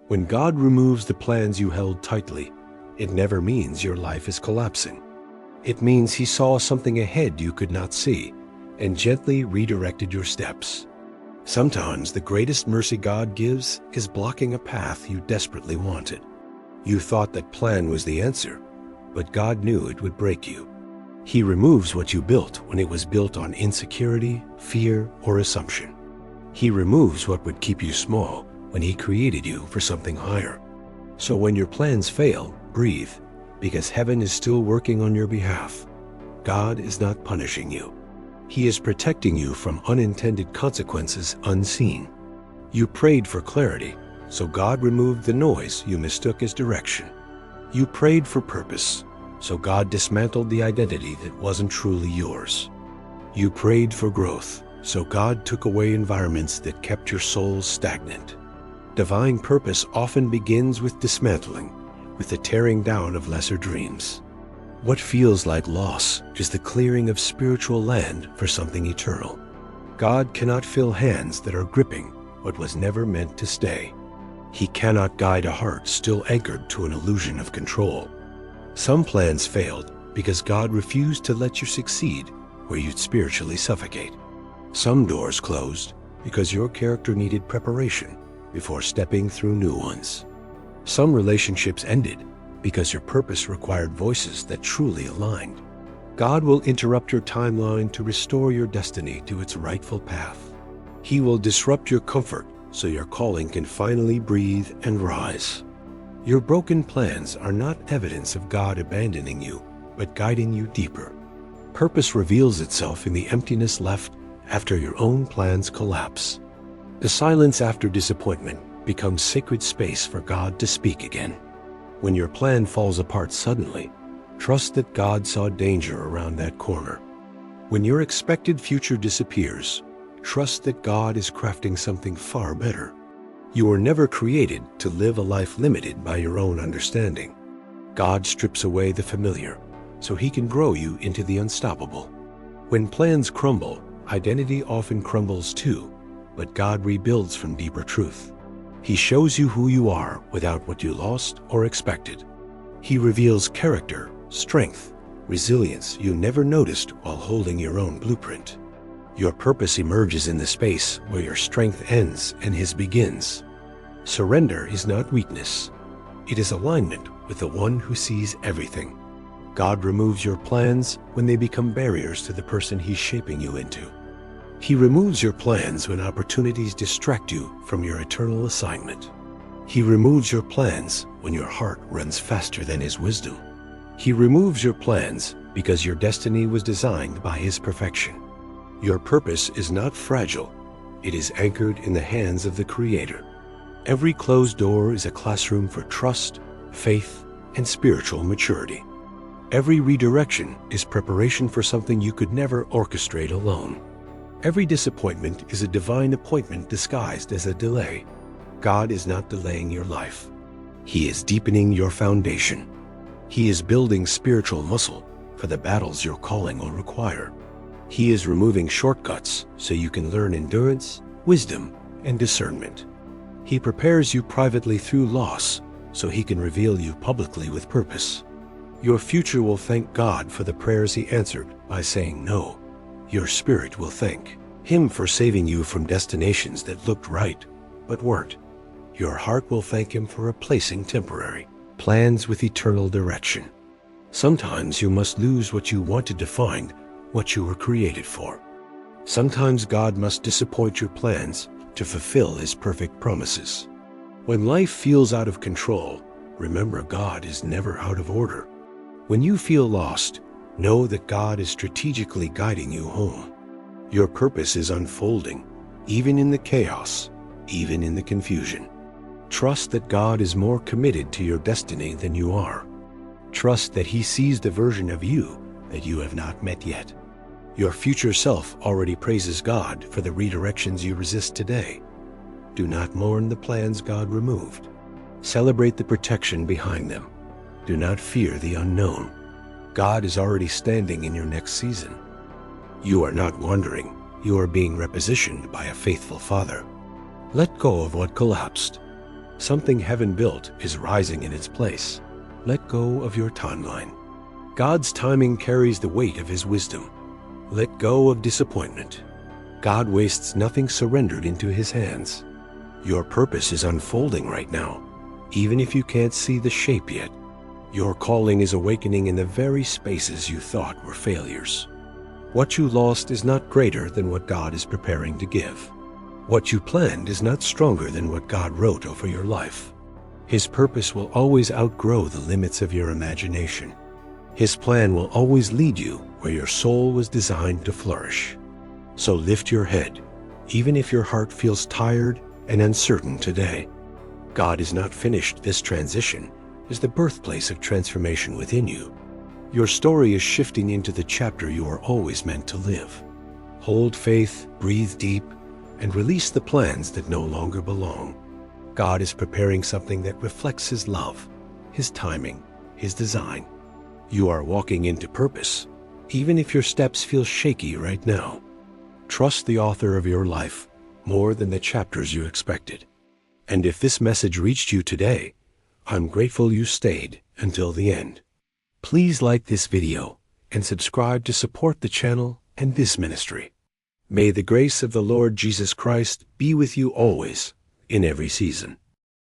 When God removes the plans you held tightly, it never means your life is collapsing. It means He saw something ahead you could not see and gently redirected your steps. Sometimes the greatest mercy God gives is blocking a path you desperately wanted. You thought that plan was the answer, but God knew it would break you. He removes what you built when it was built on insecurity, fear, or assumption. He removes what would keep you small when He created you for something higher. So when your plans fail, breathe, because heaven is still working on your behalf. God is not punishing you. He is protecting you from unintended consequences unseen. You prayed for clarity, so God removed the noise you mistook as direction. You prayed for purpose, so God dismantled the identity that wasn't truly yours. You prayed for growth, so God took away environments that kept your soul stagnant. Divine purpose often begins with dismantling, with the tearing down of lesser dreams. What feels like loss is the clearing of spiritual land for something eternal. God cannot fill hands that are gripping what was never meant to stay. He cannot guide a heart still anchored to an illusion of control. Some plans failed because God refused to let you succeed where you'd spiritually suffocate. Some doors closed because your character needed preparation before stepping through new ones. Some relationships ended because your purpose required voices that truly aligned. God will interrupt your timeline to restore your destiny to its rightful path. He will disrupt your comfort so your calling can finally breathe and rise. Your broken plans are not evidence of God abandoning you, but guiding you deeper. Purpose reveals itself in the emptiness left after your own plans collapse. The silence after disappointment becomes sacred space for God to speak again. When your plan falls apart suddenly, trust that God saw danger around that corner. When your expected future disappears, trust that God is crafting something far better. You were never created to live a life limited by your own understanding. God strips away the familiar so He can grow you into the unstoppable. When plans crumble, identity often crumbles too, but God rebuilds from deeper truth. He shows you who you are without what you lost or expected. He reveals character, strength, resilience you never noticed while holding your own blueprint. Your purpose emerges in the space where your strength ends and His begins. Surrender is not weakness. It is alignment with the one who sees everything. God removes your plans when they become barriers to the person He's shaping you into. He removes your plans when opportunities distract you from your eternal assignment. He removes your plans when your heart runs faster than His wisdom. He removes your plans because your destiny was designed by His perfection. Your purpose is not fragile. It is anchored in the hands of the Creator. Every closed door is a classroom for trust, faith, and spiritual maturity. Every redirection is preparation for something you could never orchestrate alone. Every disappointment is a divine appointment disguised as a delay. God is not delaying your life. He is deepening your foundation. He is building spiritual muscle for the battles your calling will require. He is removing shortcuts so you can learn endurance, wisdom, and discernment. He prepares you privately through loss so He can reveal you publicly with purpose. Your future will thank God for the prayers He answered by saying no. Your spirit will thank Him for saving you from destinations that looked right but weren't. Your heart will thank Him for replacing temporary plans with eternal direction. Sometimes you must lose what you wanted to find what you were created for. Sometimes God must disappoint your plans to fulfill His perfect promises. When life feels out of control, remember God is never out of order. When you feel lost, know that God is strategically guiding you home. Your purpose is unfolding, even in the chaos, even in the confusion. Trust that God is more committed to your destiny than you are. Trust that He sees the version of you that you have not met yet. Your future self already praises God for the redirections you resist today. Do not mourn the plans God removed. Celebrate the protection behind them. Do not fear the unknown. God is already standing in your next season. You are not wandering. You are being repositioned by a faithful Father. Let go of what collapsed. Something heaven built is rising in its place. Let go of your timeline. God's timing carries the weight of His wisdom. Let go of disappointment. God wastes nothing surrendered into His hands. Your purpose is unfolding right now, even if you can't see the shape yet. Your calling is awakening in the very spaces you thought were failures. What you lost is not greater than what God is preparing to give. What you planned is not stronger than what God wrote over your life. His purpose will always outgrow the limits of your imagination. His plan will always lead you where your soul was designed to flourish. So lift your head, even if your heart feels tired and uncertain today. God is not finished. This transition is the birthplace of transformation within you. Your story is shifting into the chapter you are always meant to live. Hold faith, breathe deep, and release the plans that no longer belong. God is preparing something that reflects His love, His timing, His design. You are walking into purpose, even if your steps feel shaky right now. Trust the author of your life more than the chapters you expected. And if this message reached you today, I'm grateful you stayed until the end. Please like this video and subscribe to support the channel and this ministry. May the grace of the Lord Jesus Christ be with you always, in every season.